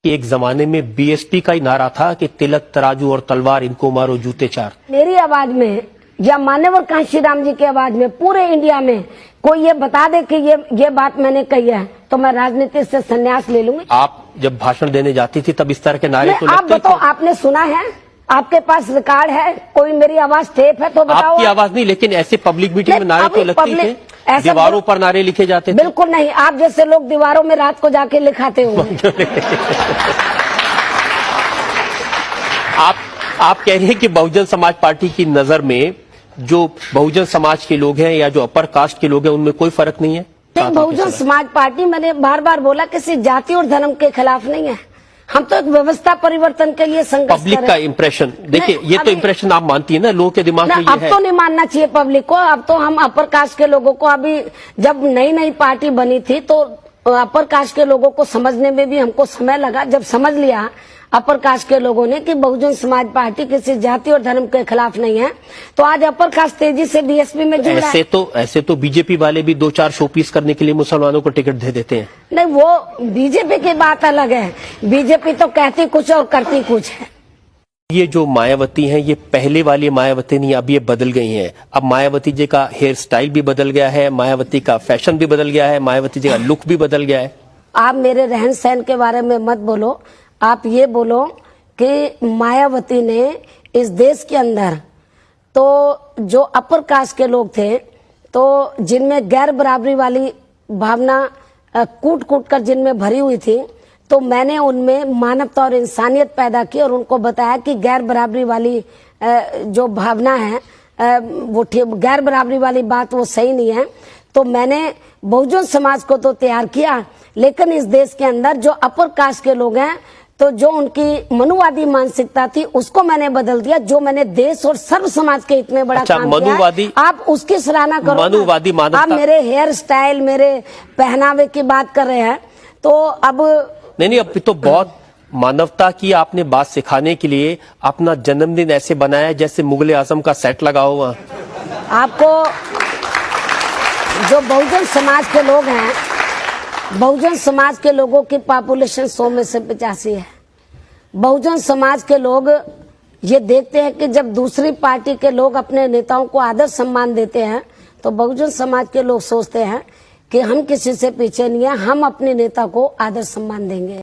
एक जमाने में बीएसपी का ही नारा था कि तिलक तराजू और तलवार इनको मारो जूते चार। मेरी आवाज में या मान्यवर कांशी राम जी की आवाज में पूरे इंडिया में कोई ये बता दे कि ये बात मैंने कही है तो मैं राजनीति से संन्यास ले लूंगी। आप जब भाषण देने जाती थी तब इस तरह के नारे तो आप लगते बताओ, थे। आपने सुना है? आपके पास रिकॉर्ड है? कोई मेरी आवाज टेप है तो बताओ। आपकी आवाज नहीं, लेकिन ऐसे पब्लिक मीटिंग में नारे तो लगते थे, दीवारों पर नारे लिखे जाते थे। बिल्कुल नहीं, आप जैसे लोग दीवारों में रात को जाके लिखाते हो। आप कह रहे हैं कि बहुजन समाज पार्टी की नजर में जो बहुजन समाज के लोग हैं या जो अपर कास्ट के लोग हैं उनमें कोई फर्क नहीं है? बहुजन समाज पार्टी, मैंने बार बार बोला, किसी जाति और धर्म के खिलाफ नहीं है। हम तो एक व्यवस्था परिवर्तन के लिए संघर्ष पब्लिक का इम्प्रेशन, देखिए ये तो इम्प्रेशन आप मानती है ना, लोगों के दिमाग में ये अब है। तो नहीं मानना चाहिए पब्लिक को। अब तो हम अपर कास्ट के लोगों को, अभी जब नई नई पार्टी बनी थी तो अपर कास्ट के लोगों को समझने में भी हमको समय लगा। जब समझ लिया अपर कास्ट के लोगों ने कि बहुजन समाज पार्टी किसी जाति और धर्म के खिलाफ नहीं है, तो आज अपर कास्ट तेजी से बीएसपी में जुड़ रहा है। ऐसे तो बीजेपी वाले भी 2-4 शोपीस करने के लिए मुसलमानों को टिकट दे देते हैं। नहीं, वो बीजेपी की बात अलग है। बीजेपी तो कहती कुछ और करती कुछ है। ये जो मायावती हैं, ये पहले वाली मायावती नहीं, अब ये बदल गई हैं। अब मायावती जी का हेयर स्टाइल भी बदल गया है, मायावती का फैशन भी बदल गया है, मायावती जी का लुक भी बदल गया है। आप मेरे रहन सहन के बारे में मत बोलो, आप ये बोलो कि मायावती ने इस देश के अंदर तो जो अपर कास्ट के लोग थे, तो जिनमें गैर बराबरी वाली भावना कूट कूट कर जिनमें भरी हुई थी, तो मैंने उनमें मानवता और इंसानियत पैदा की और उनको बताया कि गैर बराबरी वाली जो भावना है वो गैर बराबरी वाली बात वो सही नहीं है। तो मैंने बहुजन समाज को तो तैयार किया, लेकिन इस देश के अंदर जो अपर कास्ट के लोग हैं, तो जो उनकी मनुवादी मानसिकता थी उसको मैंने बदल दिया। जो मैंने देश और सर्व समाज के हित में बड़ा काम किया, आप उसकी सराहना करो। मनुवादी मानवता। आप मेरे हेयर स्टाइल, मेरे पहनावे की बात कर रहे हैं, तो अब नहीं, अब तो बहुत मानवता की आपने बात सिखाने के लिए अपना जन्मदिन ऐसे बनाया जैसे मुगले आजम का सेट लगा हुआ। आपको जो बहुजन समाज के लोग हैं, बहुजन समाज के लोगों की पॉपुलेशन 100 में से 85 है। बहुजन समाज के लोग ये देखते हैं कि जब दूसरी पार्टी के लोग अपने नेताओं को आदर सम्मान देते हैं, तो बहुजन समाज के लोग सोचते हैं कि हम किसी से पीछे नहीं है, हम अपने नेता को आदर सम्मान देंगे।